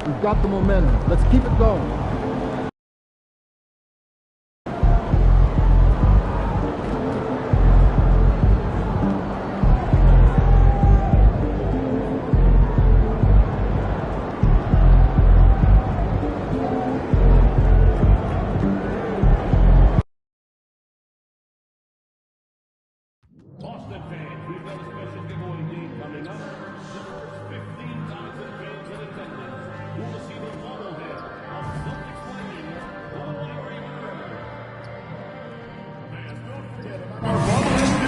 We've got the momentum. Let's keep it going. Boston fans, we've got a special giveaway game coming up. The first 15,000 fans in attendance who will see the bobblehead of Celtics legend, Larry Bird. And don't forget about our bobblehead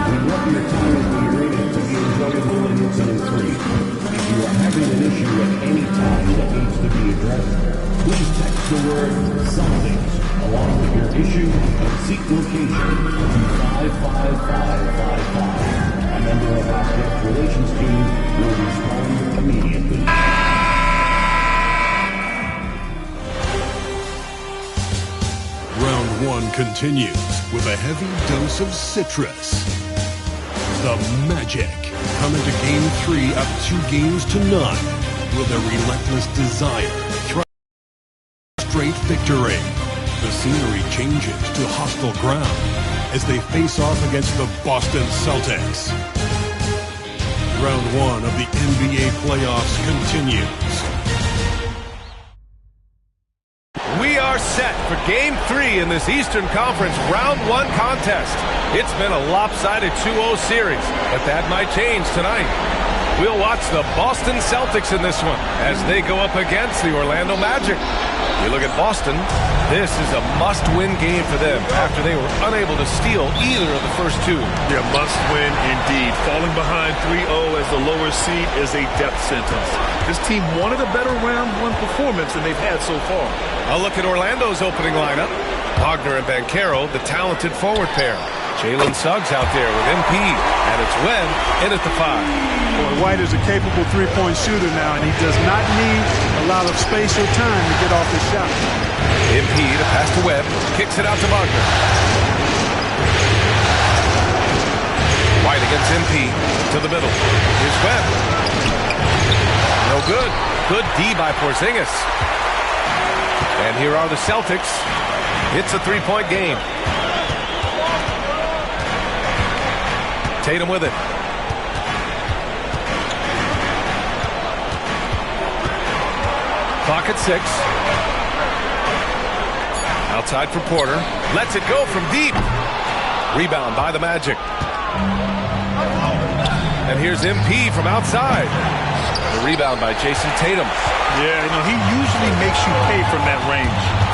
We welcome your time and your rating to be enjoyed on Incident 3. If you are having an issue at any time that needs to be addressed, please text the word Celtics along with your issue and seat location to 55555. A member of our guest relations team will respond immediately. Round 1 continues with a heavy dose of citrus. The Magic come into Game 3 up 2 games to none with a relentless desire straight victory. The scenery changes to hostile ground as they face off against the Boston Celtics. Round 1 of the NBA playoffs continues. We are set for Game 3 in this Eastern Conference Round 1 contest. It's been a lopsided 2-0 series, but that might change tonight. We'll watch the Boston Celtics in this one as they go up against the Orlando Magic. You look at Boston, this is a must-win game for them after they were unable to steal either of the first two. Yeah, must-win indeed. Falling behind 3-0 as the lower seed is a death sentence. This team wanted a better round 1 performance than they've had so far. A look at Orlando's opening lineup. Wagner and Banchero, the talented forward pair. Jalen Suggs out there with MP, and it's Webb in at the 5. Boy, White is a capable three-point shooter now, and he does not need a lot of space or time to get off his shot. MP to pass to Webb, kicks it out to Wagner. White against MP to the middle. Here's Webb. No good. Good D by Porzingis. And here are the Celtics. It's a 3-point game. Tatum with it. Clock at 6. Outside for Porter. Lets it go from deep. Rebound by the Magic. And here's MP from outside. The rebound by Jason Tatum. Yeah, he usually makes you pay from that range.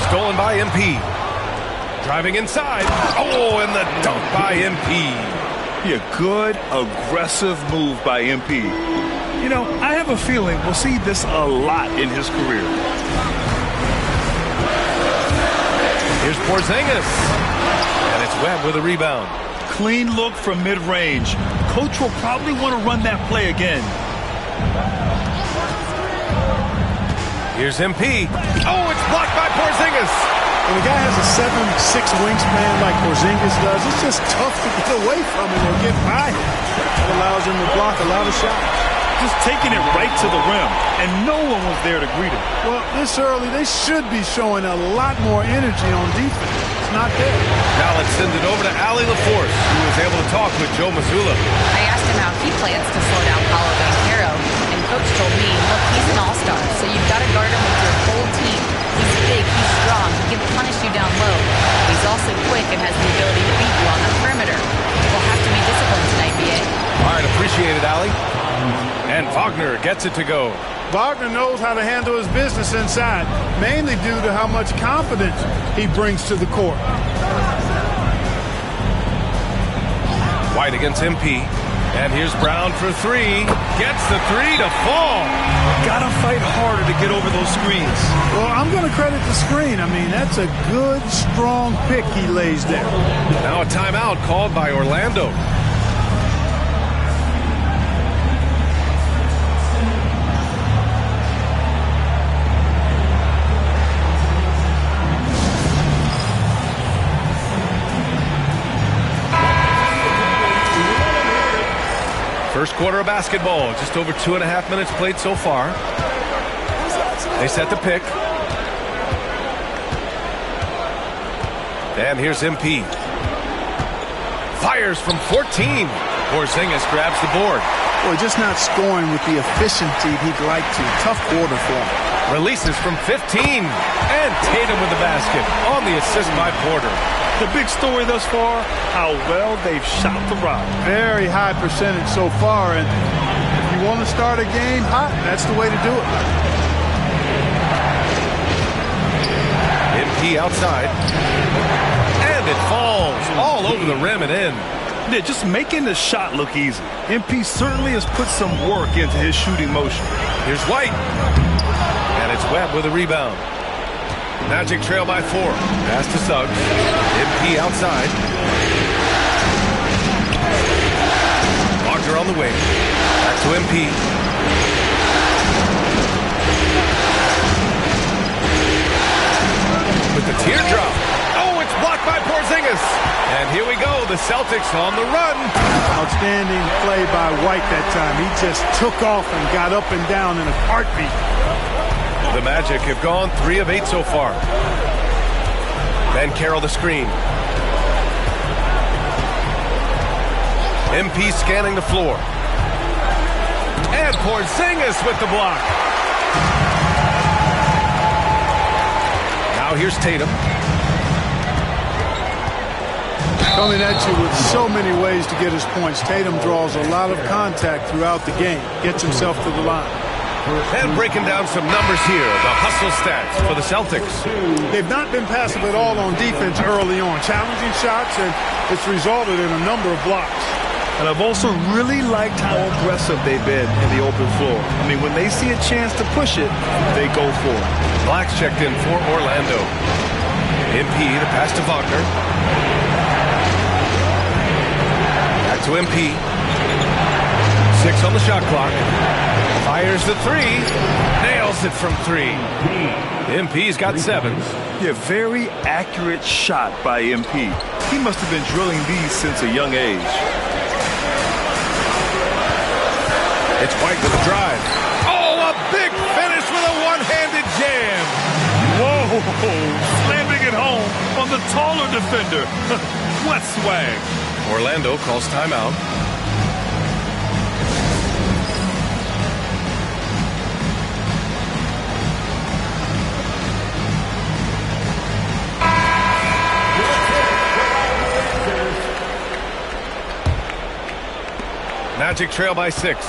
Stolen by MP. Driving inside. Oh, and the dunk by MP. Yeah, good, aggressive move by MP. I have a feeling we'll see this a lot in his career. Here's Porzingis. And it's Webb with a rebound. Clean look from mid-range. Coach will probably want to run that play again. Here's MP. Oh, it's blocked by Porzingis. When a guy has a 7'6" wingspan like Porzingis does, it's just tough to get away from him or get by him. It allows him to block a lot of shots. Just taking it right to the rim, and no one was there to greet him. Well, this early, they should be showing a lot more energy on defense. It's not there. Now let's send it over to Allie LaForce, who was able to talk with Joe Mazzulla. I asked him how he plans to slow down Paolo Banchero, and Coach told me, look, he's an all-star, so you've got to guard him with your whole team. He's big, he's strong, he can punish you down low. He's also quick and has the ability to beat you on the perimeter. We'll have to be disciplined tonight, BA. All right, appreciate it, Allie. And Wagner gets it to go. Wagner knows how to handle his business inside, mainly due to how much confidence he brings to the court. White against MP. And here's Brown for 3. Gets the 3 to fall. Gotta fight harder to get over those screens. Well, I'm going to credit the screen. I mean, that's a good, strong pick he lays there. Now a timeout called by Orlando. First quarter of basketball, just over 2.5 minutes played so far. They set the pick. And here's MP. Fires from 14. Porzingis grabs the board. Boy, just not scoring with the efficiency he'd like to. Tough quarter for him. Releases from 15. And Tatum with the basket on the assist by Porter. The big story thus far, how well they've shot the rock. Very high percentage so far, and if you want to start a game hot, that's the way to do it. MP outside. And it falls all over the rim and in. Yeah, just making the shot look easy. MP certainly has put some work into his shooting motion. Here's White. And it's Webb with a rebound. Magic trail by 4. Pass to Suggs. MP outside. Wagner on the wing. Back to MP. With the teardrop. Oh, it's blocked by Porzingis. And here we go. The Celtics on the run. Outstanding play by White that time. He just took off and got up and down in a heartbeat. The Magic have gone 3 of 8 so far. Banchero the screen. MP scanning the floor. And Porzingis with the block. Now here's Tatum. Coming at you with so many ways to get his points. Tatum draws a lot of contact throughout the game. Gets himself to the line. And breaking down some numbers here, the hustle stats for the Celtics. They've not been passive at all on defense early on. Challenging shots, and it's resulted in a number of blocks. And I've also really liked how aggressive they've been in the open floor. I mean, when they see a chance to push it, they go for it. Black's checked in for Orlando. MP to pass to Wagner. Back to MP. 6 on the shot clock. Fires the 3. Nails it from 3. MP's got 7. Yeah, very accurate shot by MP. He must have been drilling these since a young age. It's White with a drive. Oh, a big finish with a one-handed jam. Whoa, slamming it home on the taller defender. What swag. Orlando calls timeout. Magic trail by 6.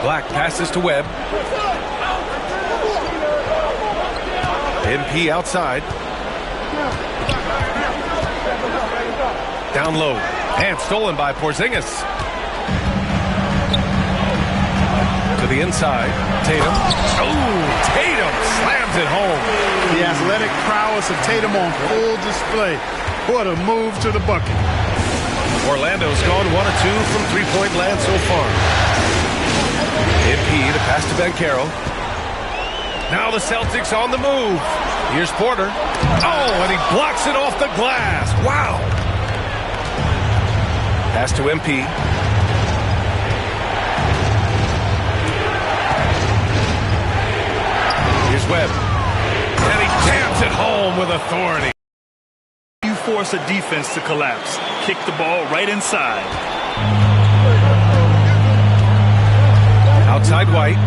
Black passes to Webb. MP outside. Down low. And stolen by Porzingis. To the inside. Tatum. Oh, Tatum slams it home. The athletic prowess of Tatum on full display. What a move to the bucket. Orlando's gone 1 of 2 from three-point land so far. MP to pass to Banchero. Now the Celtics on the move. Here's Porter. Oh, and he blocks it off the glass. Wow. Pass to MP. Here's Webb. And he jams it home with authority. You force a defense to collapse. Kick the ball right inside. Outside White.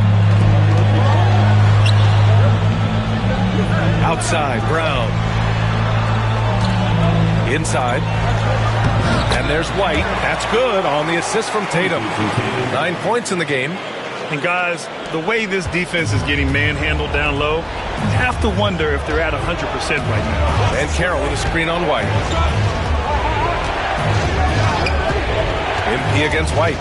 Outside Brown. Inside. And there's White. That's good on the assist from Tatum. 9 points in the game. And guys, the way this defense is getting manhandled down low, you have to wonder if they're at 100% right now. And Carroll with a screen on White. MP against White.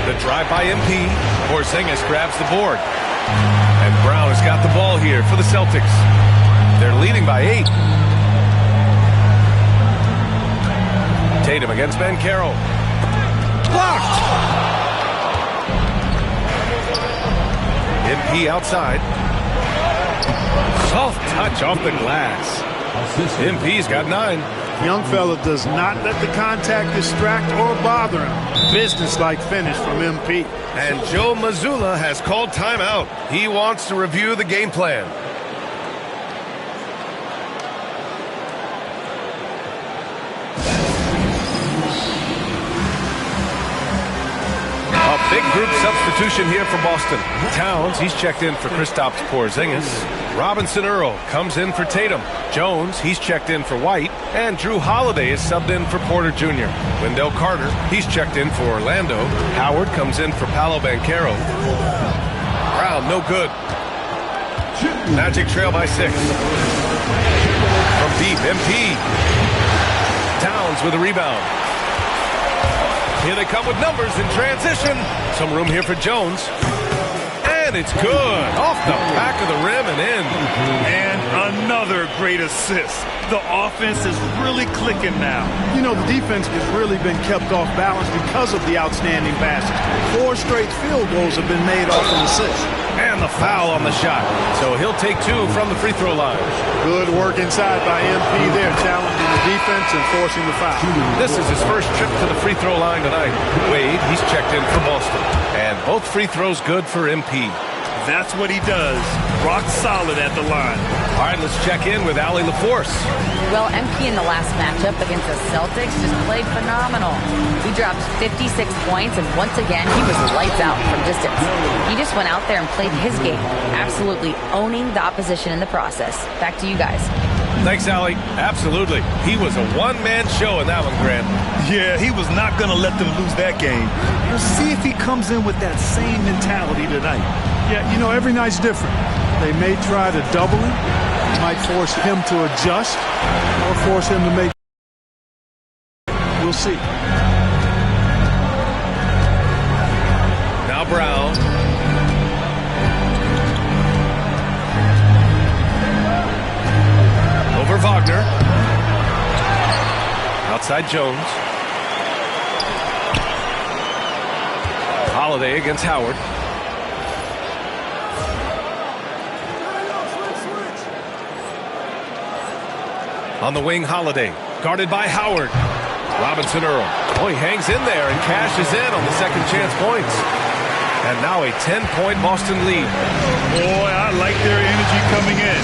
The drive by MP. Porzingis grabs the board. And Brown has got the ball here for the Celtics. They're leading by 8. Tatum against Banchero. Blocked! MP outside. Soft touch off the glass. MP's got 9. Young fella does not let the contact distract or bother him. Business-like finish from MP. And Joe Mazzulla has called timeout. He wants to review the game plan. A big group substitution here for Boston. Towns, he's checked in for Kristaps Porzingis. Robinson Earl comes in for Tatum. Jones, he's checked in for White. And Drew Holiday is subbed in for Porter Jr. Wendell Carter, he's checked in for Orlando. Howard comes in for Paolo Banchero. Brown, no good. Magic trail by 6. From deep, MP. Towns with a rebound. Here they come with numbers in transition. Some room here for Jones. And it's good. Off the back of the rim and in. And another great assist. The offense is really clicking now. You know, the defense has really been kept off balance because of the outstanding passes. 4 straight field goals have been made off an assist. And the foul on the shot. So he'll take 2 from the free throw line. Good work inside by MP there, challenging the defense and forcing the foul. This is his first trip to the free throw line tonight. Wade, he's checked in for Boston. And both free throws good for MP. That's what he does. Rock solid at the line. All right, let's check in with Allie LaForce. Well, MP in the last matchup against the Celtics just played phenomenal. He dropped 56 points, and once again, he was lights out from distance. He just went out there and played his game, absolutely owning the opposition in the process. Back to you guys. Thanks, Allie. Absolutely. He was a one-man show in that one, Grant. Yeah, he was not going to let them lose that game. We'll see if he comes in with that same mentality tonight. Yeah, you know, every night's different. They may try to double him. It might force him to adjust or force him to make. We'll see. Now Brown. Over Wagner. Outside Jones. Holiday against Howard. On the wing, Holiday. Guarded by Howard. Robinson Earl. Oh, he hangs in there and cashes in on the second chance points. And now a 10-point Boston lead. Boy, I like their energy coming in.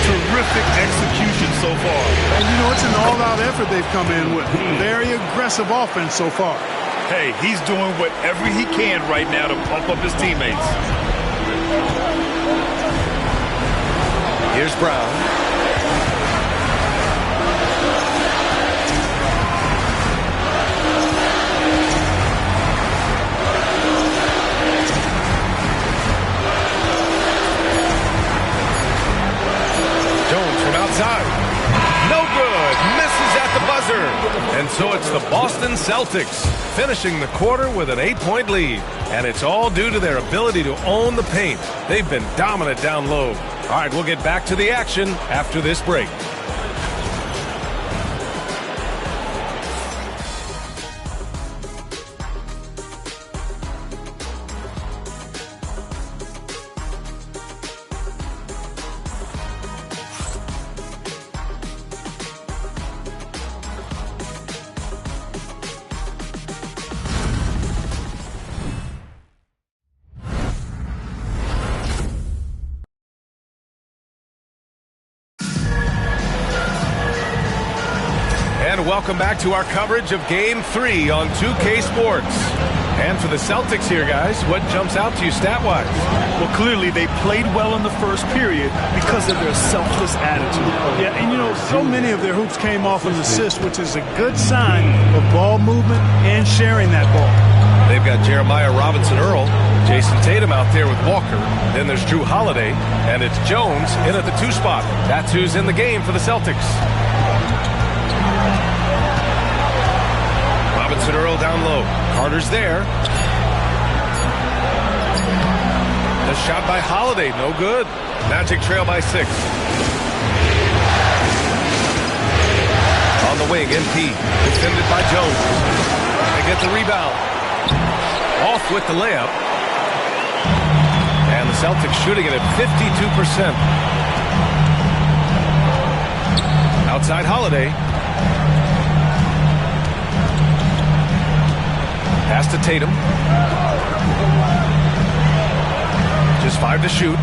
Terrific execution so far. And you know, it's an all-out effort they've come in with. Very aggressive offense so far. Hey, he's doing whatever he can right now to pump up his teammates. Here's Brown. Outside. No good. Misses at the buzzer. And so it's the Boston Celtics finishing the quarter with an 8-point lead. And it's all due to their ability to own the paint. They've been dominant down low. All right, we'll get back to the action after this break. Welcome back to our coverage of Game 3 on 2K Sports. And for the Celtics here, guys, what jumps out to you stat-wise? Well, clearly they played well in the first period because of their selfless attitude. Yeah, and you know, so many of their hoops came off as assists, which is a good sign of ball movement and sharing that ball. They've got Jeremiah Robinson Earl, Jason Tatum out there with Walker. Then there's Drew Holiday, and it's Jones in at the 2 spot. That's who's in the game for the Celtics. Robinson Earl down low. Carter's there. The shot by Holiday, no good. Magic trail by 6. On the wing, MP. Defended by Jones. They get the rebound. Off with the layup. And the Celtics shooting it at 52%. Outside Holiday. Pass to Tatum. Just 5 to shoot.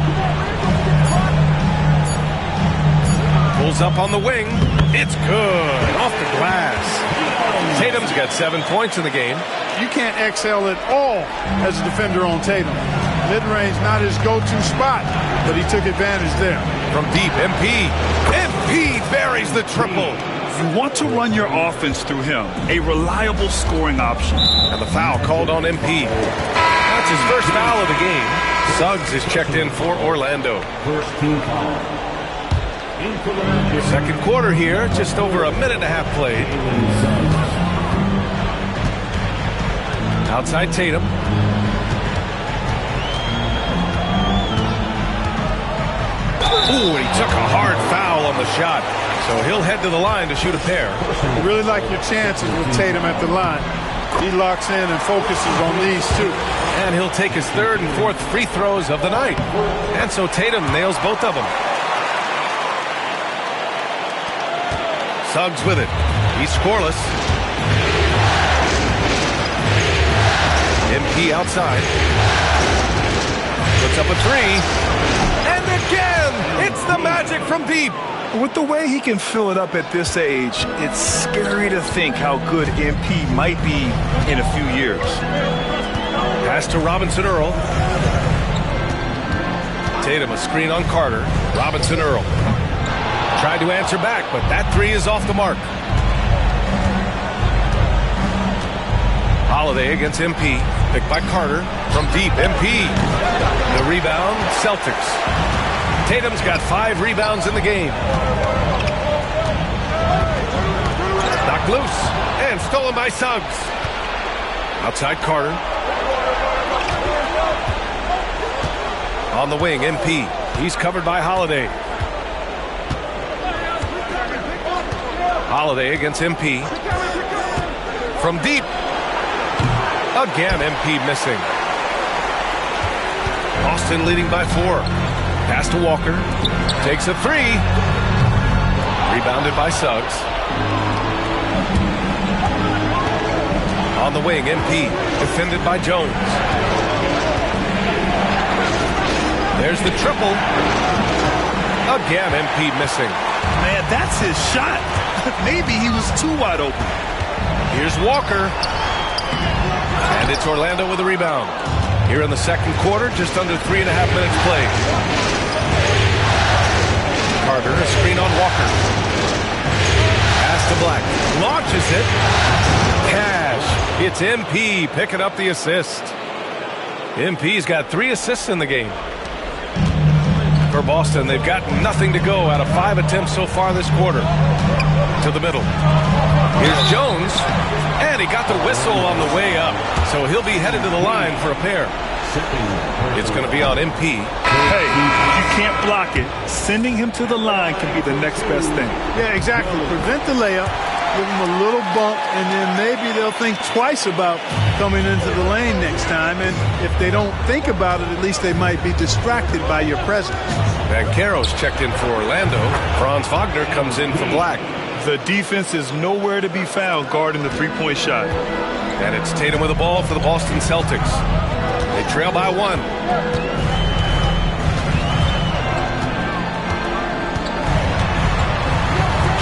Pulls up on the wing. It's good. Off the glass. Tatum's got 7 points in the game. You can't excel at all as a defender on Tatum. Mid-range, not his go-to spot, but he took advantage there. From deep, MP. MP buries the triple. You want to run your offense through him. A reliable scoring option. And the foul called on MP. That's his first foul of the game. Suggs is checked in for Orlando. First team foul. Second quarter here, just over a minute and a half played. Outside Tatum. Ooh, he took a hard foul on the shot. So he'll head to the line to shoot a pair. You really like your chances with Tatum at the line. He locks in and focuses on these two. And he'll take his third and fourth free throws of the night. And so Tatum nails both of them. Suggs with it. He's scoreless. MP outside. Puts up a three. And again, it's the Magic from deep. With the way he can fill it up at this age, it's scary to think how good MP might be in a few years. Pass to Robinson Earl. Tatum a screen on Carter. Robinson Earl. Tried to answer back, but that three is off the mark. Holiday against MP. Picked by Carter. From deep, MP. The rebound, Celtics. Tatum's got 5 rebounds in the game. Knocked loose and stolen by Suggs. Outside Carter. On the wing, MP. He's covered by Holiday. Holiday against MP. From deep. Again, MP missing. Boston leading by 4. Pass to Walker. Takes a three. Rebounded by Suggs. On the wing, MP. Defended by Jones. There's the triple. Again, MP missing. Man, that's his shot. Maybe he was too wide open. Here's Walker. And it's Orlando with a rebound. Here in the second quarter, just under 3.5 minutes played. Carter, a screen on Walker. Pass to Black. Launches it. Cash. It's MP picking up the assist. MP's got 3 assists in the game. For Boston, they've got nothing to go out of 5 attempts so far this quarter. To the middle. Here's Jones. And he got the whistle on the way up. So he'll be headed to the line for a pair. It's going to be on MP. Hey, if you can't block it, sending him to the line can be the next best thing. Yeah, exactly. Prevent the layup, give him a little bump, and then maybe they'll think twice about coming into the lane next time. And if they don't think about it, at least they might be distracted by your presence. Banchero's checked in for Orlando. Franz Wagner comes in for Black. The defense is nowhere to be found guarding the three-point shot. And it's Tatum with the ball for the Boston Celtics. They trail by 1.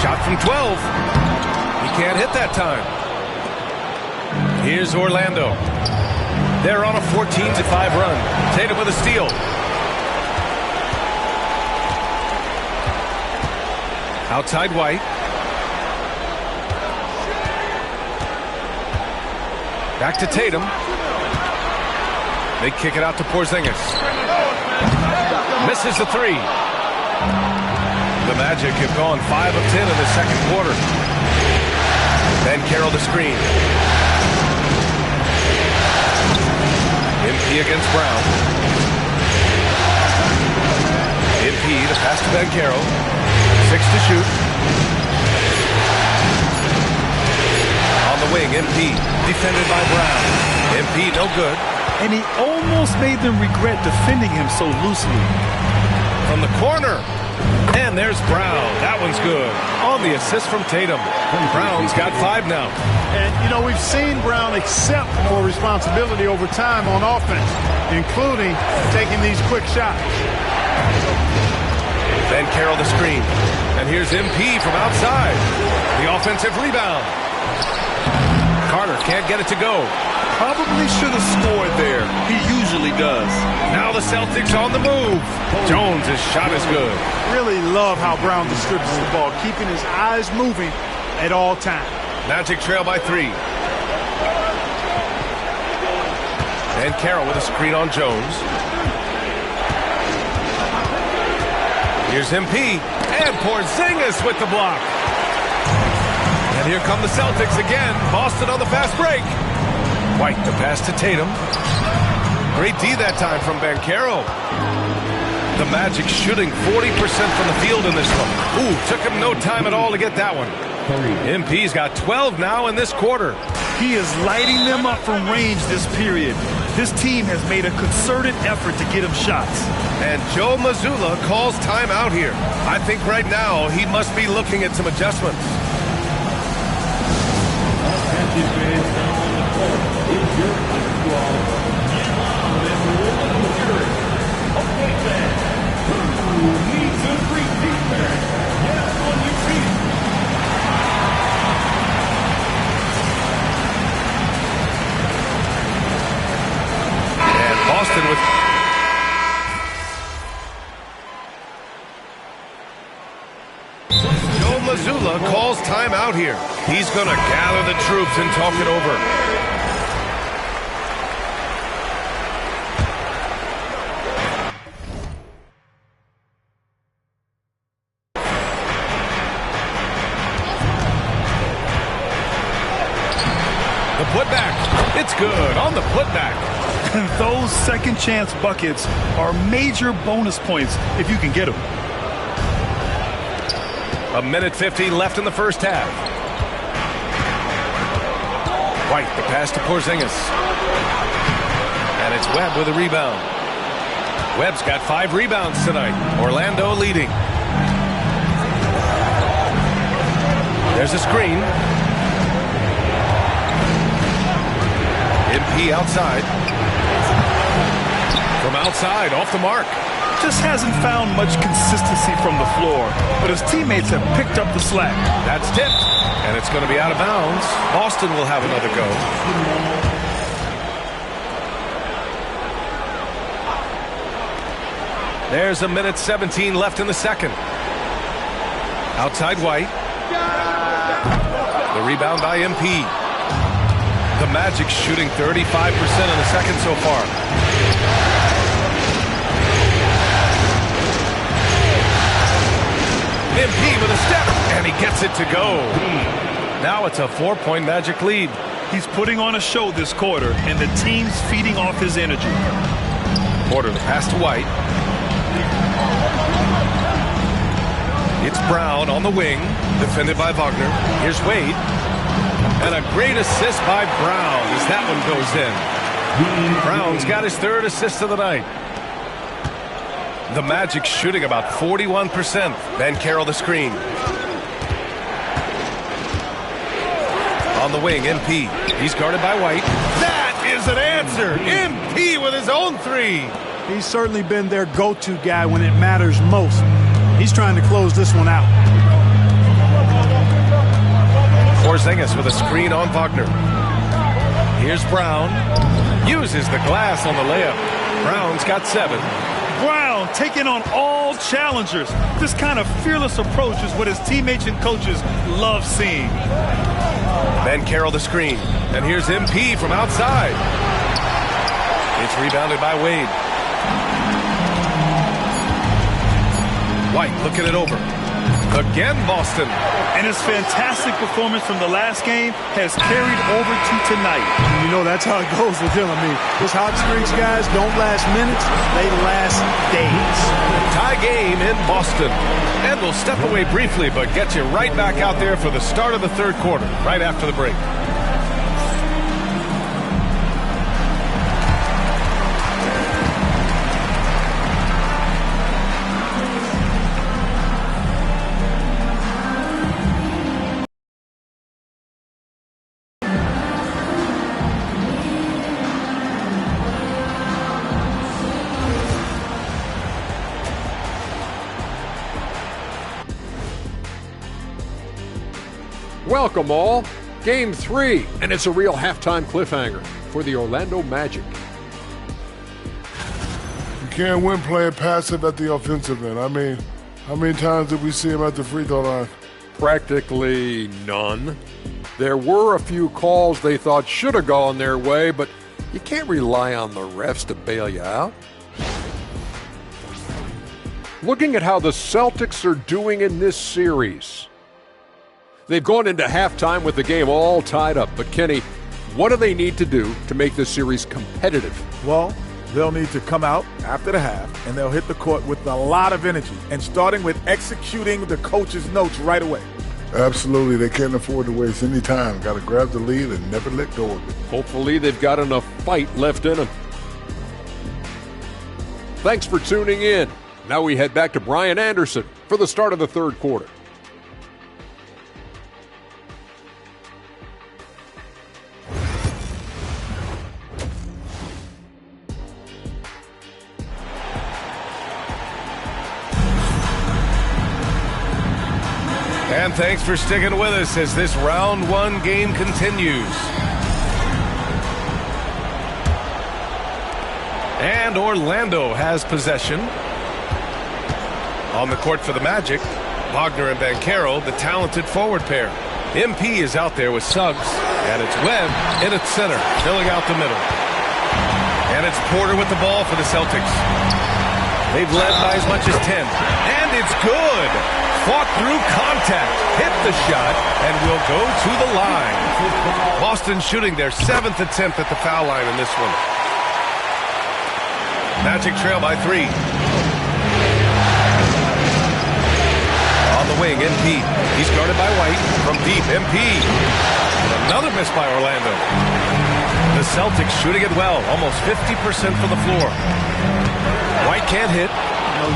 Shot from 12. He can't hit that time. Here's Orlando. They're on a 14-5 run. Tatum with a steal. Outside White. Back to Tatum. They kick it out to Porzingis. Misses the three. The Magic have gone 5 of 10 in the second quarter. Banchero the screen. MP against Brown. MP the pass to Banchero. 6 to shoot. On the wing, MP defended by Brown. MP no good. And he almost made them regret defending him so loosely. From the corner. And there's Brown. That one's good. On the assist from Tatum. Brown's got 5 now. And, you know, we've seen Brown accept more responsibility over time on offense, including taking these quick shots. Ben Carroll the screen. And here's MP from outside. The offensive rebound. Carter can't get it to go. Probably should have scored there. He usually does. Now the Celtics on the move. Jones' shot is good. Really love how Brown distributes the ball, keeping his eyes moving at all times. Magic trail by 3. And Carroll with a screen on Jones. Here's MP. And Porzingis with the block. And here come the Celtics again. Boston on the fast break. White the pass to Tatum. Great D that time from Banchero. The Magic shooting 40% from the field in this one. Ooh, took him no time at all to get that one. MP's got 12 now in this quarter. He is lighting them up from range this period. This team has made a concerted effort to get him shots. And Joe Mazzulla calls timeout here. I think right now he must be looking at some adjustments. And Boston with... Joe Mazzulla calls timeout here. He's going to gather the troops and talk it over. The putback. It's good on the putback. And those second chance buckets are major bonus points if you can get them. 1:50 left in the first half. White, the pass to Porzingis. And it's Webb with a rebound. Webb's got 5 rebounds tonight. Orlando leading. There's a screen. MP outside. From outside, off the mark. Just hasn't found much consistency from the floor, but his teammates have picked up the slack. That's tipped, and it's going to be out of bounds. Boston will have another go. There's 1:17 left in the second. Outside White. The rebound by MP. The Magic shooting 35% in the second so far. MP with a step, and he gets it to go. Now it's a 4-point Magic lead. He's putting on a show this quarter, and the team's feeding off his energy. Porter the pass to White. It's Brown on the wing, defended by Wagner. Here's Wade. And a great assist by Brown as that one goes in. Brown's got his 3rd assist of the night. The Magic shooting about 41%. Ben Carroll the screen. On the wing, MP. He's guarded by White. That is an answer. MP with his own 3. He's certainly been their go-to guy when it matters most. He's trying to close this one out. Porzingis with a screen on Wagner. Here's Brown. Uses the glass on the layup. Brown's got 7. Brown taking on all challengers. This kind of fearless approach is what his teammates and coaches love seeing. Ben Carroll the screen. And here's MP from outside. It's rebounded by Wade. White looking it over. Again, Boston. And his fantastic performance from the last game has carried over to tonight. You know, that's how it goes with him. I mean, those hot streaks, guys, don't last minutes. They last days. Tie game in Boston. And we'll step away briefly, but get you right back out there for the start of the 3rd quarter, right after the break. Welcome all. Game 3, and it's a real halftime cliffhanger for the Orlando Magic. You can't win playing passive at the offensive end. I mean, how many times did we see him at the free throw line? Practically none. There were a few calls they thought should have gone their way, but you can't rely on the refs to bail you out. Looking at how the Celtics are doing in this series. They've gone into halftime with the game all tied up. But, Kenny, what do they need to do to make this series competitive? Well, they'll need to come out after the half, and they'll hit the court with a lot of energy, and starting with executing the coach's notes right away. Absolutely. They can't afford to waste any time. Got to grab the lead and never let go of it. Hopefully they've got enough fight left in them. Thanks for tuning in. Now we head back to Brian Anderson for the start of the third quarter. And thanks for sticking with us as this round 1 game continues. And Orlando has possession. On the court for the Magic, Wagner and Banchero, the talented forward pair. MP is out there with Suggs, and it's Webb in its center, filling out the middle. And it's Porter with the ball for the Celtics. They've led by as much as 10. And it's good! Fought through contact, hit the shot, and will go to the line. Boston shooting their 7th attempt at the foul line in this one. Magic trail by 3. On the wing, MP. He's guarded by White. From deep, MP. Another miss by Orlando. The Celtics shooting it well, almost 50% from the floor. White can't hit.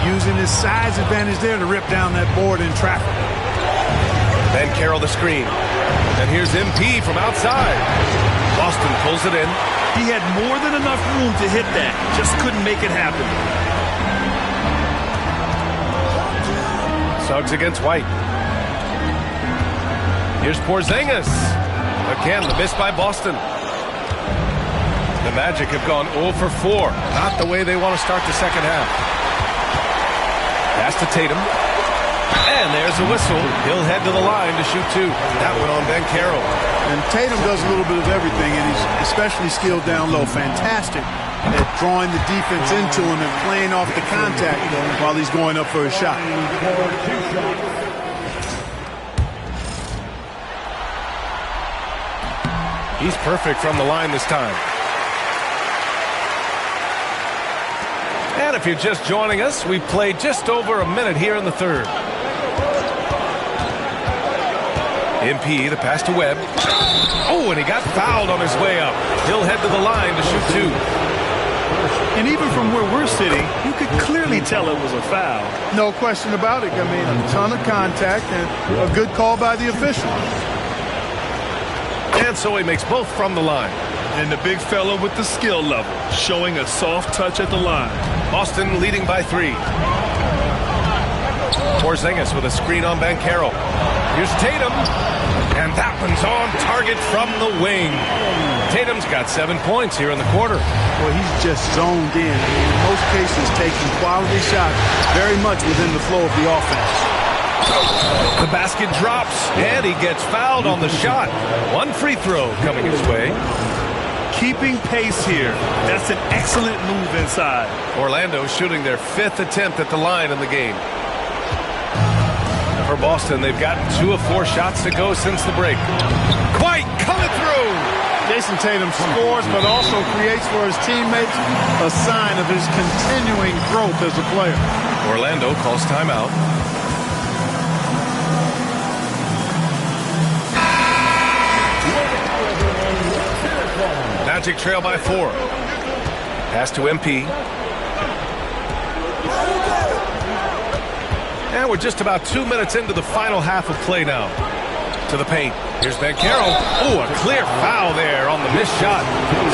Using his size advantage there to rip down that board in traffic. Banchero the screen. And here's MP from outside. Boston pulls it in. He had more than enough room to hit that. Just couldn't make it happen. Suggs against White. Here's Porzingis. Again, the miss by Boston. The Magic have gone 0 for 4. Not the way they want to start the second half. Pass to Tatum. And there's a whistle. He'll head to the line to shoot 2. That one on Banchero. And Tatum does a little bit of everything, and he's especially skilled down low. Fantastic at drawing the defense into him and playing off the contact while he's going up for a shot. He's perfect from the line this time. And if you're just joining us, we've played just over a minute here in the third. MP, the pass to Webb. Oh, and he got fouled on his way up. He'll head to the line to shoot 2. And even from where we're sitting, you could clearly tell it was a foul. No question about it. I mean, a ton of contact and a good call by the official. And so he makes both from the line. And the big fella with the skill level, showing a soft touch at the line. Boston leading by 3. Porzingis with a screen on Banchero. Here's Tatum. And that one's on target from the wing. Tatum's got 7 points here in the quarter. Well, he's just zoned in. In most cases, taking quality shots very much within the flow of the offense. The basket drops, and he gets fouled on the shot. 1 free throw coming his way. Keeping pace here. That's an excellent move inside. Orlando shooting their 5th attempt at the line in the game. For Boston, they've gotten 2 of 4 shots to go since the break. Quite coming through. Jason Tatum scores, but also creates for his teammates a sign of his continuing growth as a player. Orlando calls timeout. Magic trail by 4. Pass to MP. And we're just about 2 minutes into the final half of play now. To the paint. Here's Banchero. Oh, a clear foul there on the missed shot.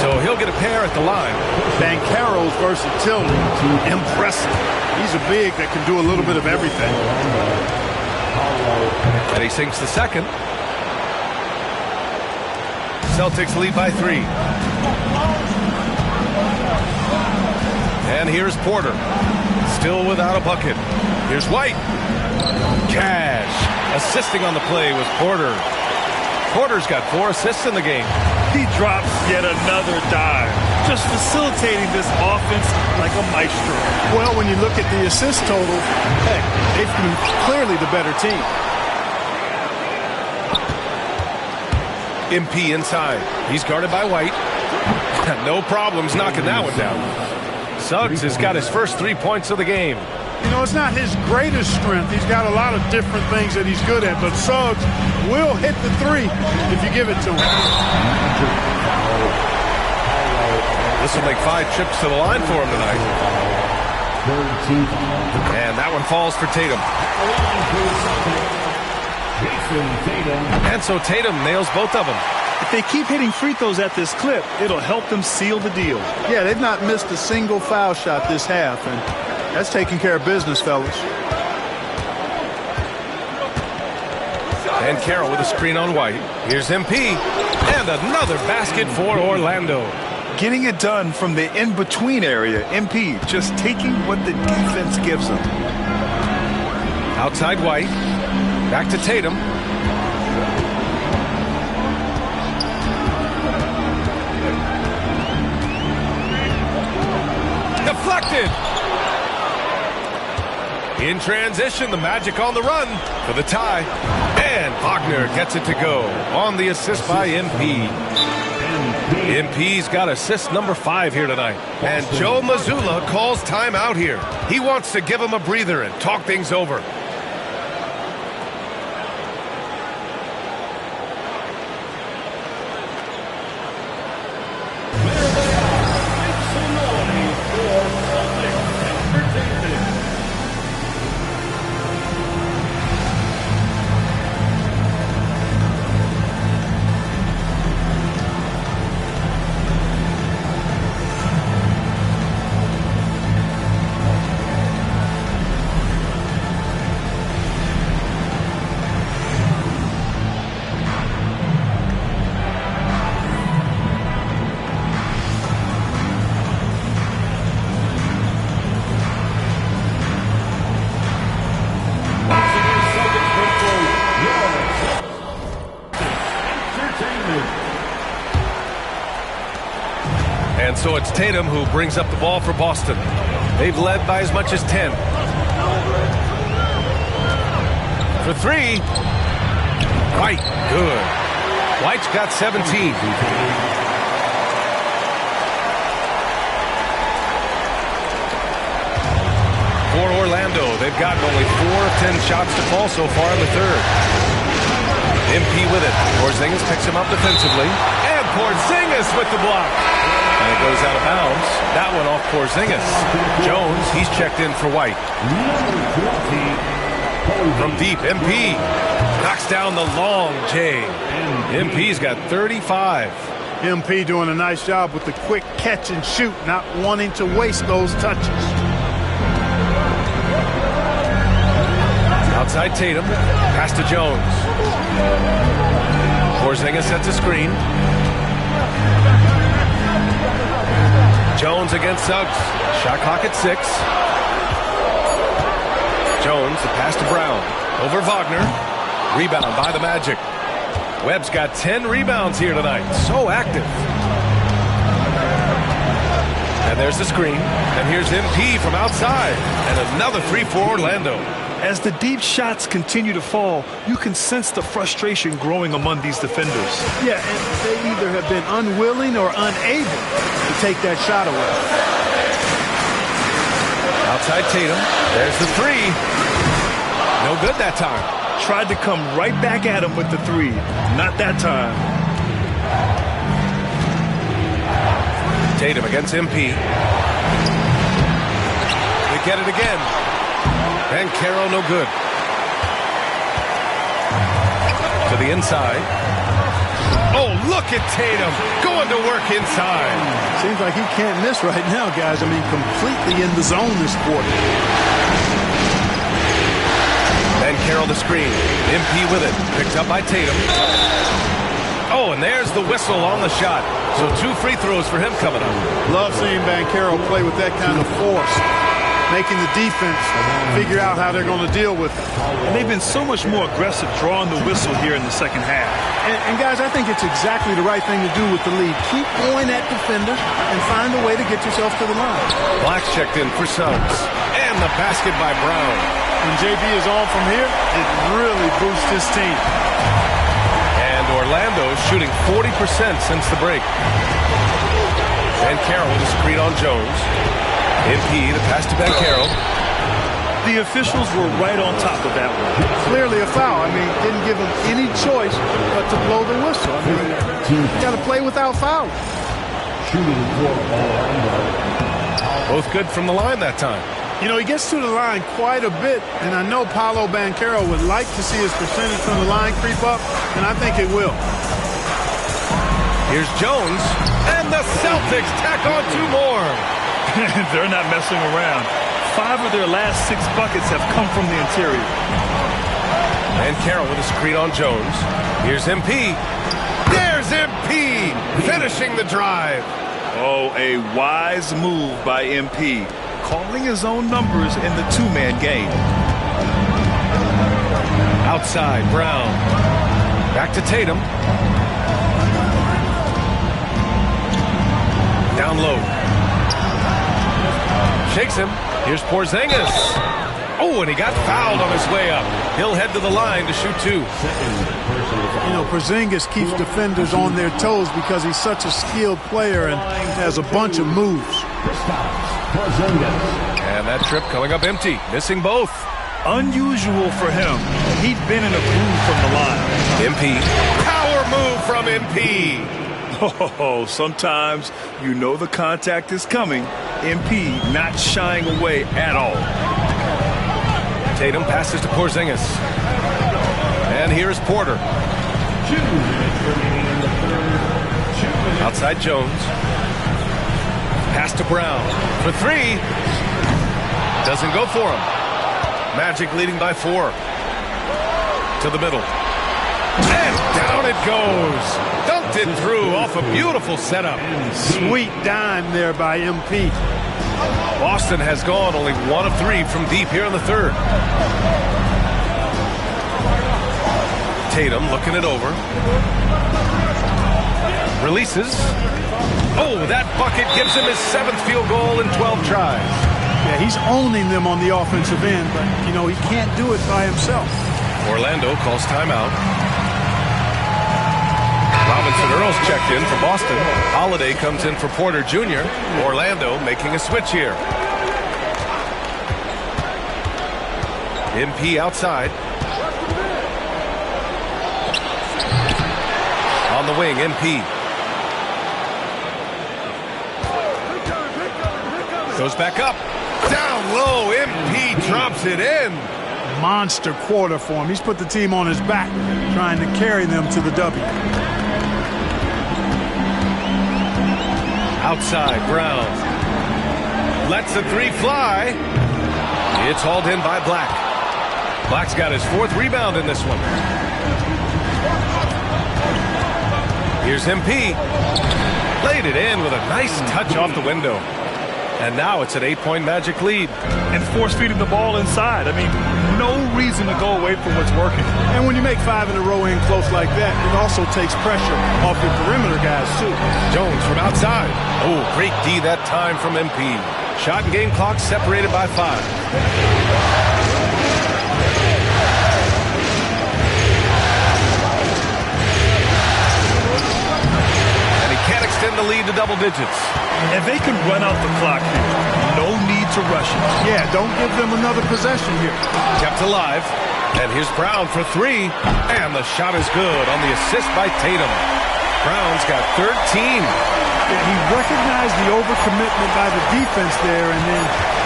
So he'll get a pair at the line. Banchero's versatility, impressive. He's a big that can do a little bit of everything. And he sinks the second. Celtics lead by 3. And here's Porter. Still without a bucket. Here's White. Cash. Assisting on the play with Porter. Porter's got 4 assists in the game. He drops yet another dive, just facilitating this offense like a maestro. Well, when you look at the assist total, heck, they've been clearly the better team. MP inside. He's guarded by White. No problems knocking that one down. Suggs has got his first 3 points of the game. You know, it's not his greatest strength. He's got a lot of different things that he's good at, but Suggs will hit the 3 if you give it to him. This will make 5 trips to the line for him tonight. And that one falls for Tatum. And so Tatum nails both of them. If they keep hitting free throws at this clip, it'll help them seal the deal. Yeah, they've not missed a single foul shot this half, and that's taking care of business, fellas. And Carroll with a screen on White. Here's MP. And another basket for Orlando. Getting it done from the in-between area. MP just taking what the defense gives them. Outside White. Back to Tatum. Deflected. In transition, the Magic on the run for the tie. And Wagner gets it to go on the assist by MP. MP's got assist number 5 here tonight. And Joe Mazzulla calls timeout here. He wants to give him a breather and talk things over. And so it's Tatum who brings up the ball for Boston. They've led by as much as 10. For 3. White, good. White's got 17. For Orlando, they've gotten only 4 of 10 shots to fall so far in the third. MP with it. Porzingis picks him up defensively. And Porzingis with the block. And it goes out of bounds. That one off Porzingis. Jones, he's checked in for White. From deep, MP knocks down the long J. MP's got 35. MP doing a nice job with the quick catch and shoot, not wanting to waste those touches. Outside Tatum, pass to Jones. Porzingis sets a screen. Jones against Suggs. Shot clock at 6. Jones, the pass to Brown. Over Wagner. Rebound by the Magic. Webb's got 10 rebounds here tonight. So active. And there's the screen. And here's MP from outside. And another 3 for Orlando. As the deep shots continue to fall, you can sense the frustration growing among these defenders. Yeah, and they either have been unwilling or unable to take that shot away. Outside Tatum. There's the 3. No good that time. Tried to come right back at him with the 3. Not that time. Tatum against MP. They get it again. And Carroll no good. To the inside. Oh, look at Tatum going to work inside. Seems like he can't miss right now, guys. I mean, completely in the zone this quarter. And Carroll the screen. MP with it. Picked up by Tatum. Oh, and there's the whistle on the shot. So 2 free throws for him coming up. Love seeing Banchero play with that kind of force, making the defense figure out how they're going to deal with it. And they've been so much more aggressive drawing the whistle here in the second half. And guys, I think it's exactly the right thing to do with the lead. Keep going at defenders and find a way to get yourself to the line. Black's checked in for Suggs. And the basket by Brown. When JB is on from here, it really boosts his team. And Orlando shooting 40% since the break. And Carroll with a screen on Jones. MP, the pass to Banchero. The officials were right on top of that one. Clearly a foul. I mean, didn't give him any choice but to blow the whistle. I mean, you got to play without fouling. Shooting for Orlando. Both good from the line that time. You know, he gets to the line quite a bit, and I know Paolo Banchero would like to see his percentage from the line creep up, and I think it will. Here's Jones, and the Celtics tack on 2 more. They're not messing around. 5 of their last 6 buckets have come from the interior. And Carroll with a screen on Jones. Here's MP. There's MP, finishing the drive. Oh, a wise move by MP. Calling his own numbers in the 2-man game. Outside, Brown. Back to Tatum. Down low. Shakes him. Here's Porzingis. Oh, and he got fouled on his way up. He'll head to the line to shoot 2. You know, Porzingis keeps defenders on their toes because he's such a skilled player and has a bunch of moves. And that trip coming up empty, missing both. Unusual for him. He'd been in a groove from the line. MP. Power move from MP. Oh, sometimes you know the contact is coming. MP not shying away at all. Tatum passes to Porzingis. And here's Porter. Outside Jones. Pass to Brown for 3. Doesn't go for him. Magic leading by 4. To the middle. And down it goes. Dunked it through off a beautiful setup. Sweet dime there by MP. Boston has gone only 1 of 3 from deep here in the 3rd. Tatum looking it over. Releases. Oh, that bucket gives him his 7th field goal in 12 tries. Yeah, he's owning them on the offensive end, but, you know, he can't do it by himself. Orlando calls timeout. Robinson Earls checked in for Boston. Holiday comes in for Porter Jr. Orlando making a switch here. MP outside. On the wing, MP. Goes back up. Down low, MP drops it in. Monster quarter for him. He's put the team on his back, trying to carry them to the W. Outside, Brown. Lets the 3 fly. It's hauled in by Black. Black's got his 4th rebound in this one. Here's MP. Laid it in with a nice touch off the window. And now it's an 8-point Magic lead. And force-feeding the ball inside. I mean, no reason to go away from what's working. And when you make 5 in a row in close like that, it also takes pressure off your perimeter guys, too. Jones from outside. Oh, great D that time from MP. Shot and game clock separated by 5. Can't extend the lead to double digits. If they can run out the clock here, no need to rush it. Yeah, don't give them another possession here. Kept alive. And here's Brown for 3. And the shot is good on the assist by Tatum. Brown's got 13. Yeah, he recognized the overcommitment by the defense there and then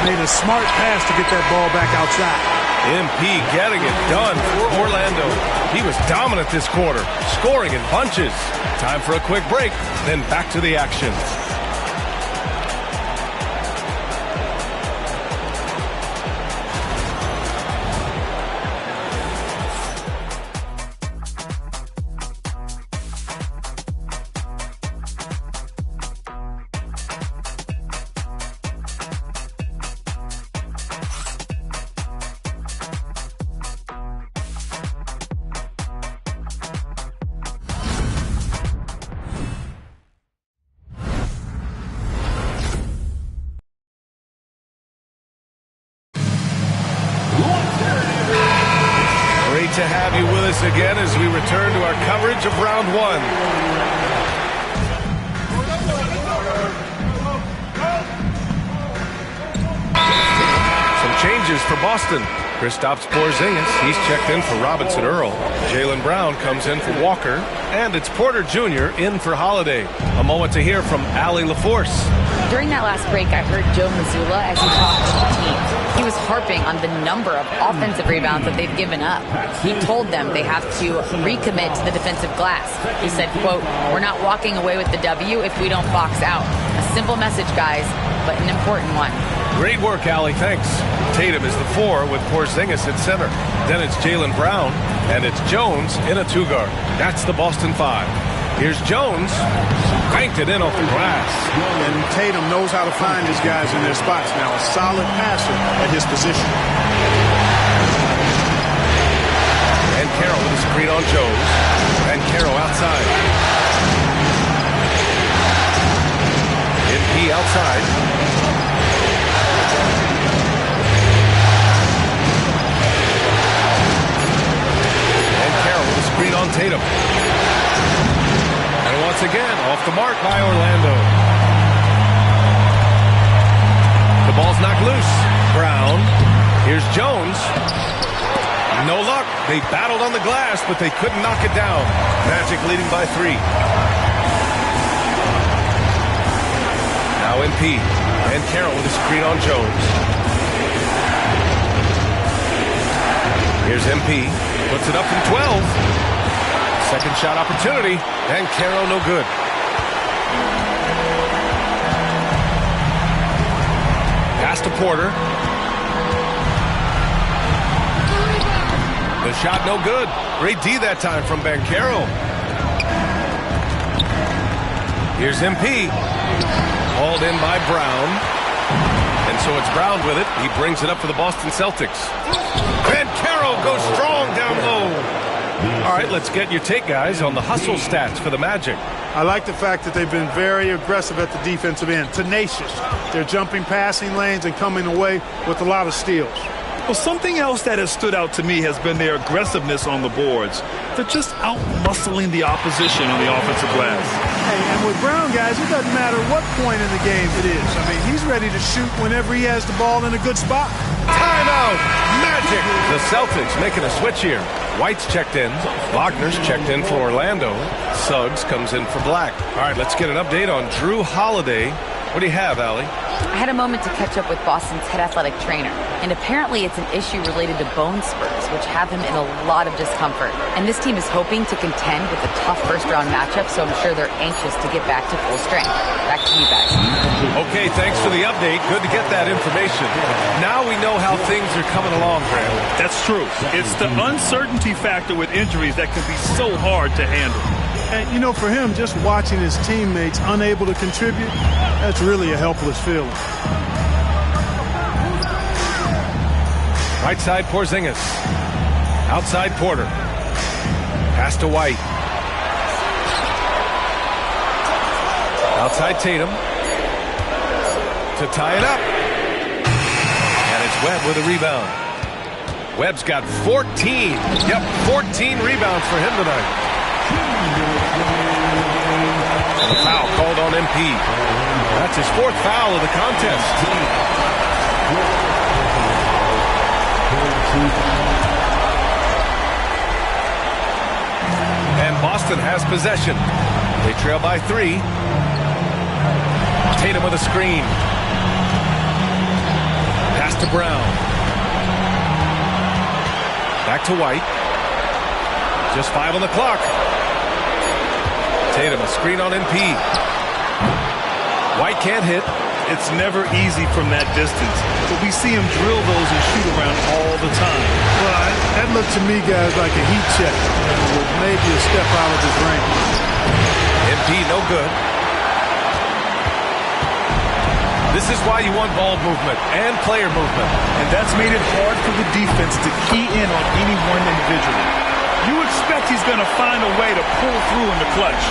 made a smart pass to get that ball back outside. MP getting it done for Orlando. He was dominant this quarter, scoring in bunches. Time for a quick break, then back to the action. one. Some changes for Boston. Kristaps Porzingis, he's checked in for Robinson Earl. Jaylen Brown comes in for Walker. And it's Porter Jr. in for Holiday. A moment to hear from Allie LaForce. During that last break, I heard Joe Mazzulla as he talked to the team. He was harping on the number of offensive rebounds that they've given up. He told them they have to recommit to the defensive glass. He said, quote, "We're not walking away with the W if we don't box out." A simple message, guys, but an important one. Great work, Allie. Thanks. Tatum is the 4 with Porzingis at center. Then it's Jaylen Brown, and it's Jones in a 2-guard. That's the Boston 5. Here's Jones. Cranked it in off the glass. And Tatum knows how to find his guys in their spots now. A solid passer at his position. And Carroll with a screen on Jones. And Carroll outside. MP outside. Screen on Tatum. And once again, off the mark by Orlando. The ball's knocked loose. Brown. Here's Jones. No luck. They battled on the glass, but they couldn't knock it down. Magic leading by 3. Now MP. And Carroll with a screen on Jones. Here's MP. Puts it up from 12. Second shot opportunity. And Carroll no good. Pass to Porter. The shot no good. Great D that time from Banchero. Here's MP. Hauled in by Brown. And so it's Brown with it. He brings it up for the Boston Celtics. Banchero goes strong down low. All right, let's get your take, guys, on the hustle stats for the Magic. I like the fact that they've been very aggressive at the defensive end. Tenacious. They're jumping passing lanes and coming away with a lot of steals. Well, something else that has stood out to me has been their aggressiveness on the boards. They're just out-muscling the opposition on the offensive glass. Hey, and with Brown, guys, it doesn't matter what point in the game it is. I mean, he's ready to shoot whenever he has the ball in a good spot. Timeout! Magic! The Celtics making a switch here. White's checked in. Wagner's checked in for Orlando. Suggs comes in for Black. All right, let's get an update on Drew Holiday. What do you have, Allie? I had a moment to catch up with Boston's head athletic trainer, and apparently it's an issue related to bone spurs, which have him in a lot of discomfort. And this team is hoping to contend with a tough first-round matchup, so I'm sure they're anxious to get back to full strength. Back to you guys. Okay, thanks for the update. Good to get that information. Now we know how things are coming along, Graham. That's true. It's the uncertainty factor with injuries that can be so hard to handle. And, you know, for him, just watching his teammates unable to contribute, that's really a helpless feeling. Right side, Porzingis. Outside, Porter. Pass to White. Outside, Tatum. To tie it up. And it's Webb with a rebound. Webb's got 14. Yep, 14 rebounds for him tonight. And a foul called on MP. That's his 4th foul of the contest. And Boston has possession. They trail by 3. Tatum with a screen. Pass to Brown. Back to White. Just 5 on the clock. Tatum, a screen on MP. White can't hit. It's never easy from that distance, but we see him drill those and shoot around all the time. Well, that looked to me, guys, like a heat check. With maybe a step out of his range. MP, no good. This is why you want ball movement and player movement. And that's made it hard for the defense to key in on any one individual. You expect he's going to find a way to pull through in the clutch.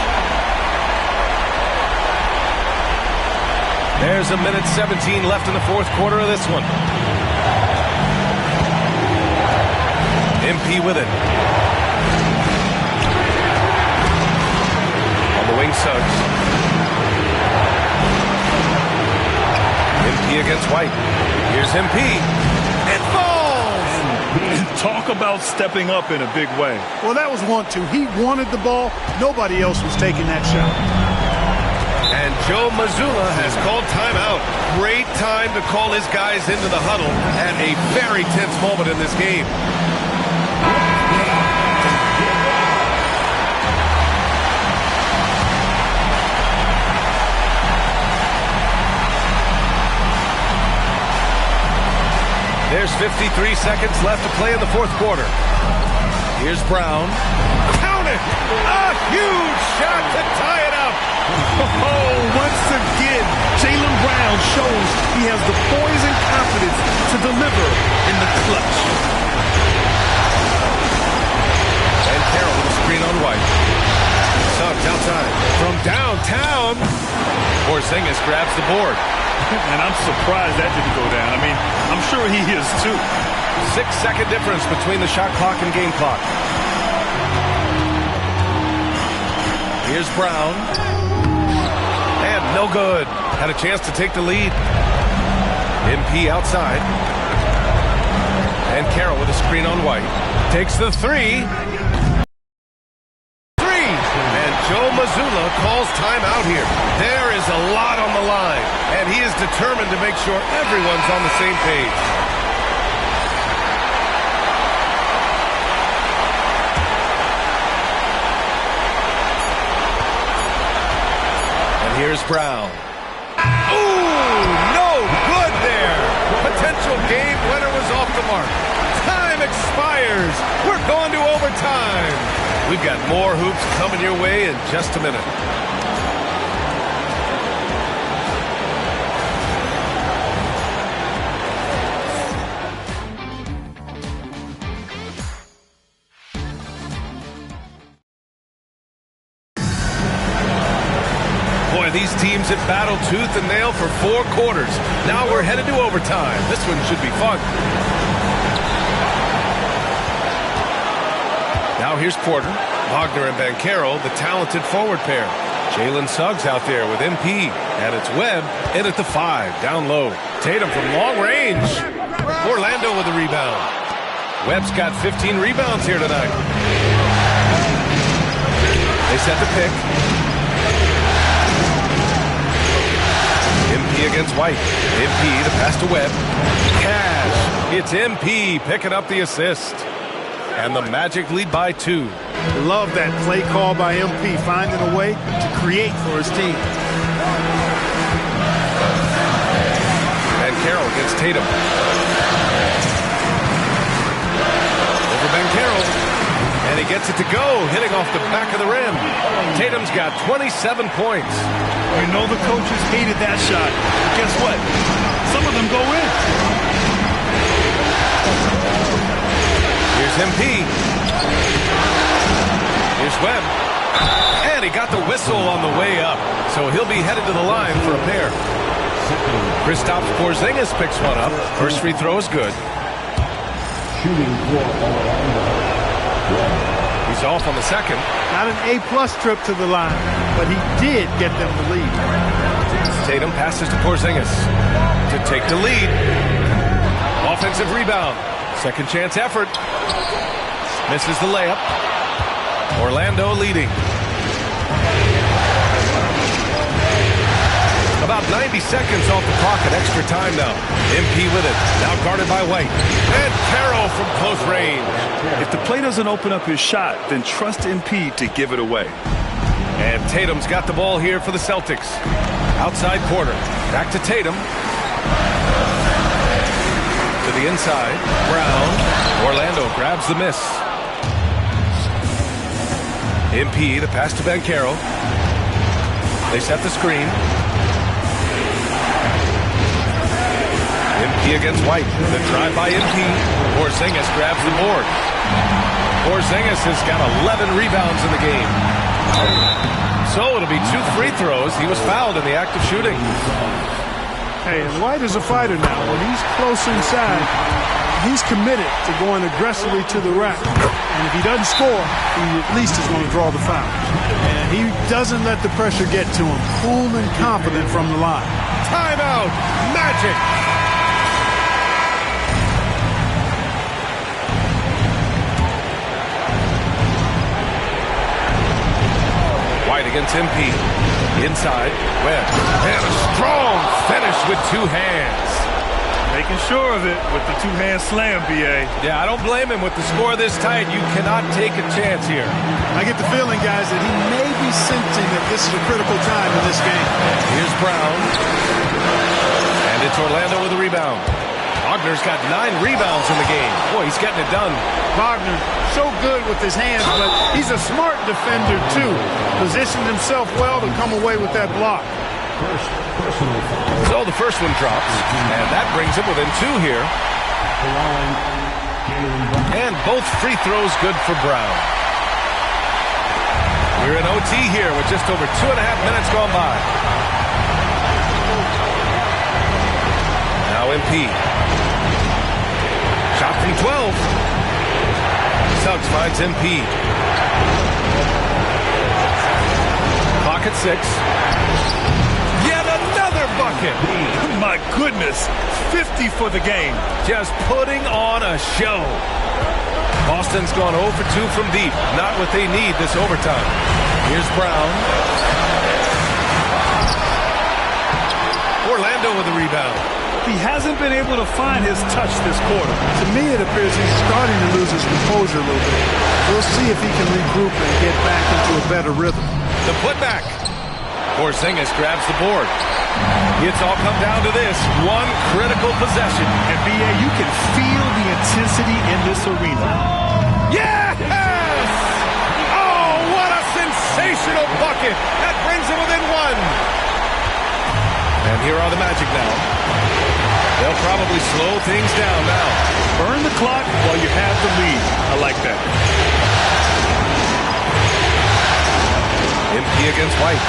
There's a minute 17 left in the 4th quarter of this one. MP with it. Suggs. MP against White. Here's MP. It falls! And talk about stepping up in a big way. Well, that was 1-2. He wanted the ball. Nobody else was taking that shot. And Joe Mazzulla has called timeout. Great time to call his guys into the huddle at a very tense moment in this game. There's 53 seconds left to play in the fourth quarter. Here's Brown. Count it! A huge shot to tie it up! Oh, once again, Jaylen Brown shows he has the poise and confidence to deliver in the clutch. And Carroll with a screen on White. Suggs outside. From downtown, Porzingis grabs the board. And I'm surprised that didn't go down. I mean, I'm sure he is too. 6-second difference between the shot clock and game clock. Here's Brown. And no good. Had a chance to take the lead. MP outside. And Carroll with a screen on White. Takes the three. And Joe Mazzulla calls timeout here. There is a lot on the line. And he is determined to make sure everyone's on the same page. Here's Brown. Ooh, no good there. Potential game winner was off the mark. Time expires. We're going to overtime. We've got more hoops coming your way in just a minute. These teams have battled tooth and nail for 4 quarters. Now we're headed to overtime. This one should be fun. Now here's Porter, Wagner, and Banchero, the talented forward pair. Jalen Suggs out there with MP. And it's Webb in at the 5, down low. Tatum from long range. Orlando with the rebound. Webb's got 15 rebounds here tonight. They set the pick. MP against White. MP, the pass to Webb. Cash. It's MP picking up the assist. And the Magic lead by 2. Love that play call by MP, finding a way to create for his team. And Carroll against Tatum. Over Banchero. And he gets it to go, hitting off the back of the rim. Tatum's got 27 points. You know the coaches hated that shot. Guess what? Some of them go in. Here's MP. Here's Webb. And he got the whistle on the way up. So he'll be headed to the line for a pair. Kristaps Porzingis picks one up. First free throw is good. Shooting for Orlando. He's off on the second. Not an A-plus trip to the line, but he did get them the lead. Tatum passes to Porzingis to take the lead. Offensive rebound. Second chance effort. Misses the layup. Orlando leading. About 90 seconds off the clock at extra time now. MP with it. Now guarded by White. And Carroll from close range. If the play doesn't open up his shot, then trust MP to give it away. And Tatum's got the ball here for the Celtics. Outside Porter. Back to Tatum. To the inside. Brown. Orlando grabs the miss. MP, the pass to Banchero. They set the screen. MP against White. The drive by MP. Porzingis grabs the board. Porzingis has got 11 rebounds in the game. So it'll be 2 free throws. He was fouled in the act of shooting. Hey, and White is a fighter now. When he's close inside, he's committed to going aggressively to the rack. And if he doesn't score, he at least is going to draw the foul. And he doesn't let the pressure get to him. Cool and confident from the line. Timeout, Magic. White against MP. Inside, Webb. And a strong finish with two hands. Making sure of it with the two-hand slam, B.A. Yeah, I don't blame him. With the score this tight, you cannot take a chance here. I get the feeling, guys, that he may be sensing that this is a critical time in this game. Here's Brown. And it's Orlando with a rebound. Wagner's got 9 rebounds in the game. Boy, he's getting it done. Wagner, so good with his hands, but he's a smart defender, too. Positioned himself well to come away with that block. So the first one drops, and that brings him within 2 here. And both free throws good for Brown. We're in OT here with just over 2.5 minutes gone by. Now MP. Shot from 12. Suggs finds MP. Clock at 6. Bucket. My goodness, 50 for the game. Just putting on a show. Boston's gone 0 for 2 from deep. Not what they need this overtime. Here's Brown. Orlando with the rebound. He hasn't been able to find his touch this quarter. To me, it appears he's starting to lose his composure a little bit. We'll see if he can regroup and get back into a better rhythm. The putback. Porzingis grabs the board. It's all come down to this one critical possession. And B.A., you can feel the intensity in this arena. Yes! Oh, what a sensational bucket. That brings him within 1. And here are the Magic now. They'll probably slow things down now. Burn the clock while you have the lead. I like that. MP against White.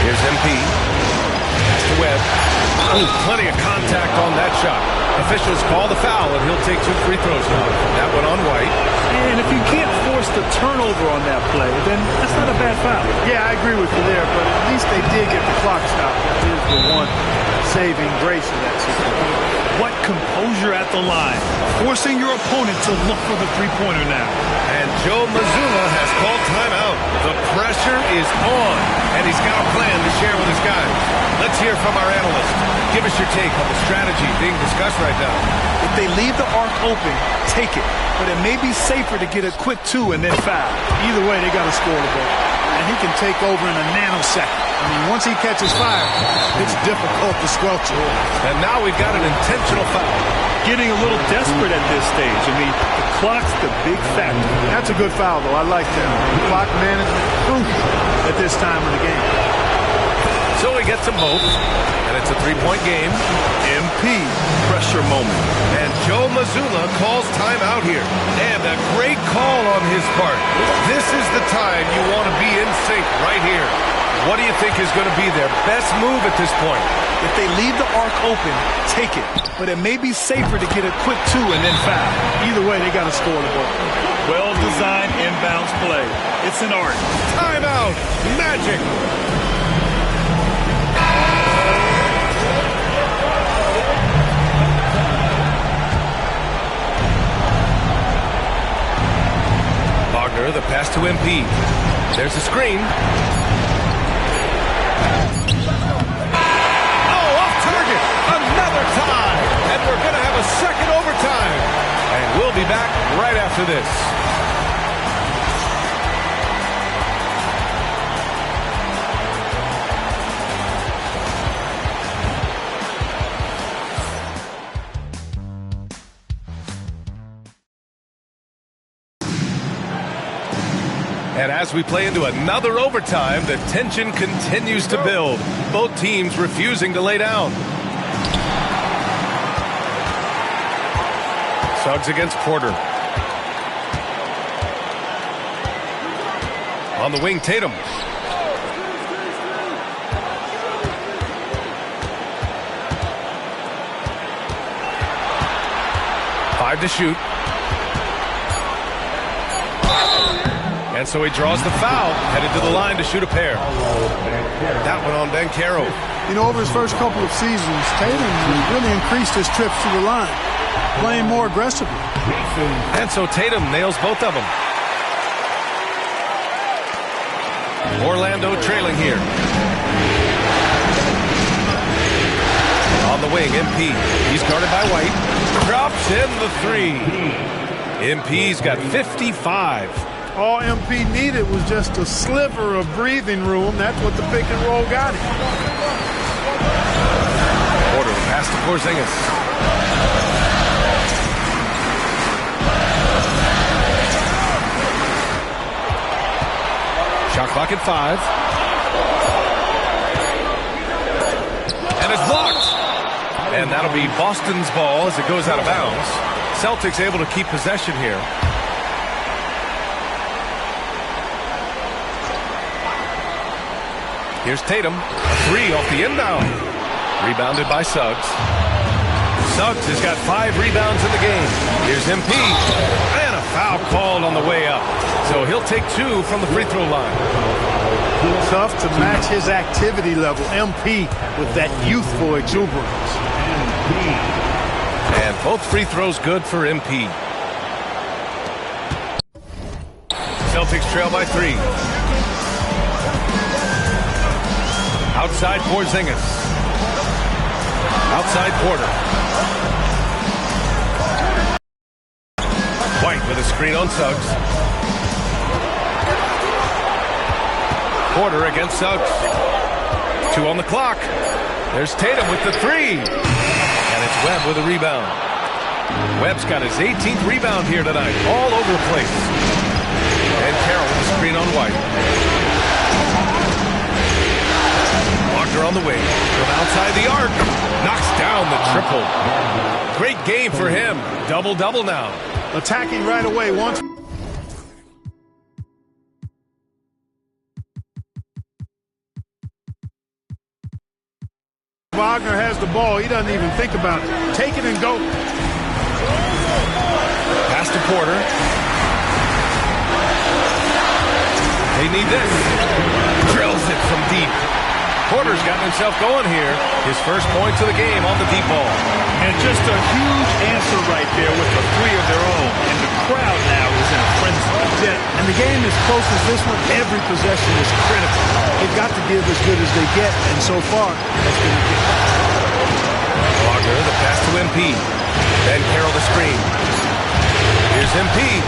Here's MP. Pass to Webb. Oh, plenty of contact on that shot. Officials call the foul, and he'll take 2 free throws now. That one on White. And if you can't force the turnover on that play, then that's not a bad foul. Yeah, I agree with you there, but at least they did get the clock stopped. That is the one saving grace in that situation. What composure at the line. Forcing your opponent to look for the three-pointer now. And Joe Mazzulla has called timeout. The pressure is on, and he's got a plan to share with his guys. Let's hear from our analyst. Give us your take on the strategy being discussed right now. If they leave the arc open, take it. But it may be safer to get a quick 2 and then foul. Either way, they got to score the ball. And he can take over in a nanosecond. I mean, once he catches fire, it's difficult to squelch it. And now we've got an intentional foul. Getting a little desperate at this stage. I mean, the clock's the big factor. That's a good foul, though. I like that. Clock management, crucial at this time of the game. So he gets them both, and it's a 3-point game. MP, pressure moment. And Joe Mazzulla calls timeout here. And a great call on his part. This is the time you want to be in sync right here. What do you think is going to be their best move at this point? If they leave the arc open, take it. But it may be safer to get a quick 2 and then foul. Either way, they got to score the ball. Well-designed inbounds play. It's an art. Timeout. Magic. Wagner, the pass to MP. There's a screen. Oh, off target. Another tie. And we're going to have a second overtime. And we'll be back right after this. And as we play into another overtime, the tension continues to build. Both teams refusing to lay down. Suggs against Porter. On the wing, Tatum. 5 to shoot. And so he draws the foul, headed to the line to shoot a pair. That one on Banchero. You know, over his first couple of seasons, Tatum really increased his trips to the line, playing more aggressively. And so Tatum nails both of them. Orlando trailing here. On the wing, MP. He's guarded by White. Drops in the 3. MP's got 55. All MP needed was just a sliver of breathing room. That's what the pick and roll got him. Porter pass to Porzingis. Shot clock at 5. And it's blocked. And that'll be Boston's ball as it goes out of bounds. Celtics able to keep possession here. Here's Tatum. A 3 off the inbound. Rebounded by Suggs. Suggs has got 5 rebounds in the game. Here's MP. And a foul called on the way up. So he'll take 2 from the free throw line. Tough to match his activity level. MP with that youthful exuberance. And both free throws good for MP. Celtics trail by 3. Outside Porzingis. Outside Porter. White with a screen on Suggs. Porter against Suggs. 2 on the clock. There's Tatum with the 3. And it's Webb with a rebound. Webb's got his 18th rebound here tonight. All over the place. And Carroll with a screen on White. Wagner on the wing. From outside the arc. Knocks down the triple. Great game for him. Double-double now. Attacking right away once. Wagner has the ball. He doesn't even think about it. Take it and go. Pass to Porter. They need this. Drills it from deep. Porter's gotten himself going here. His first points of the game on the deep ball. And just a huge answer right there with the 3 of their own. And the crowd now is in a frenzy. Yeah, and the game as close as this one, every possession is critical. They've got to give as good as they get, and so far, that's been the case. Wagner, the pass to MP. Then Carroll the screen. Here's MP.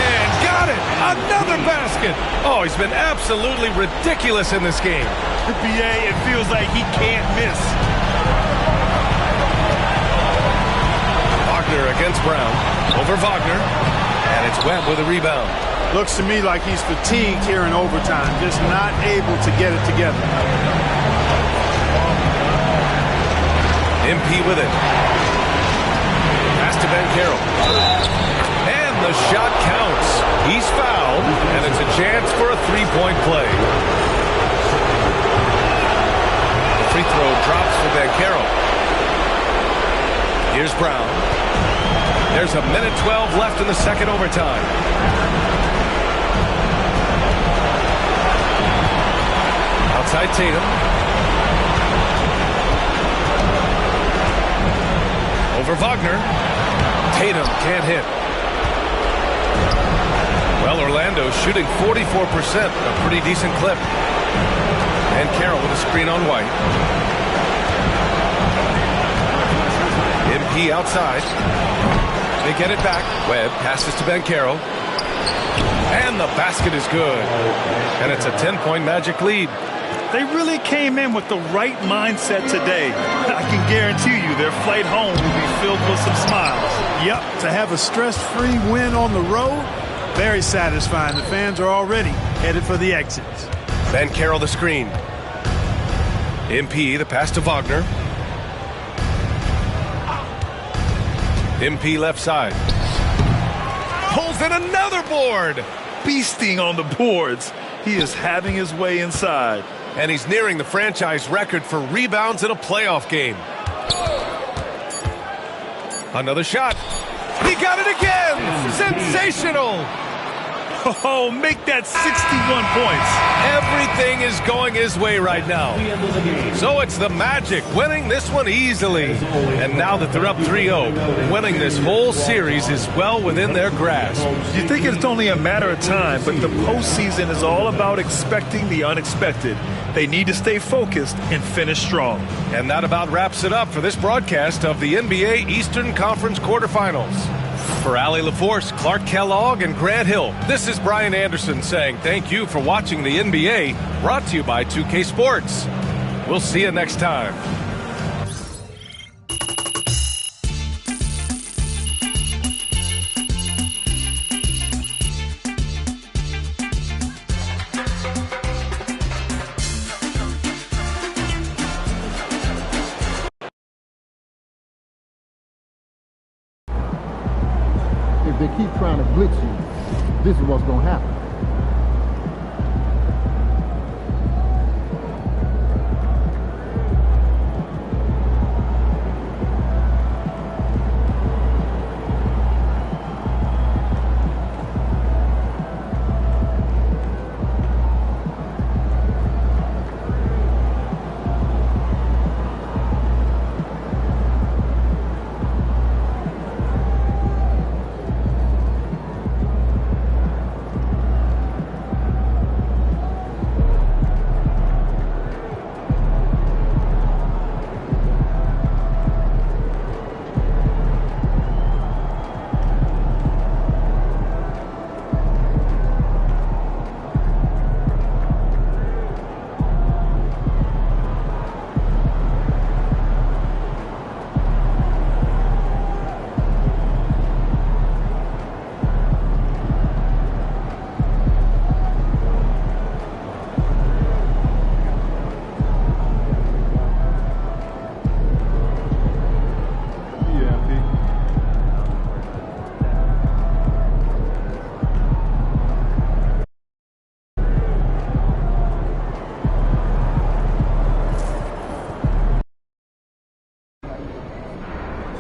And got it! Another basket! Oh, he's been absolutely ridiculous in this game. The BA, it feels like he can't miss. Wagner against Brown. Over Wagner. And it's Webb with a rebound. Looks to me like he's fatigued here in overtime, just not able to get it together. MP with it. Pass to Banchero. And the shot counts. He's fouled, and it's a chance for a 3-point play. The free throw drops for Banchero. Here's Brown. There's a minute 12 left in the second overtime. Outside Tatum. Over Wagner. Tatum can't hit. Well, Orlando's shooting 44%, a pretty decent clip. And Carroll with a screen on White. MP outside. They get it back. Webb passes to Banchero. And the basket is good. And it's a 10-point Magic lead. They really came in with the right mindset today. I can guarantee you their flight home will be filled with some smiles. Yep, to have a stress-free win on the road, very satisfying. The fans are already headed for the exits. Banchero the screen. MP the pass to Wagner. MP left side. Pulls in another board. Feasting on the boards. He is having his way inside. And he's nearing the franchise record for rebounds in a playoff game. Another shot. He got it again. Sensational. Oh, make that 61 points. Everything is going his way right now. So it's the Magic winning this one easily. And now that they're up 3-0, winning this whole series is well within their grasp. You think it's only a matter of time, but the postseason is all about expecting the unexpected. They need to stay focused and finish strong. And that about wraps it up for this broadcast of the NBA Eastern Conference quarterfinals. For Allie LaForce, Clark Kellogg, and Grant Hill, this is Brian Anderson saying thank you for watching the NBA, brought to you by 2K Sports. We'll see you next time. If they keep trying to blitz you, this is what's going to happen.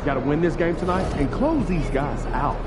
Got to win this game tonight and close these guys out.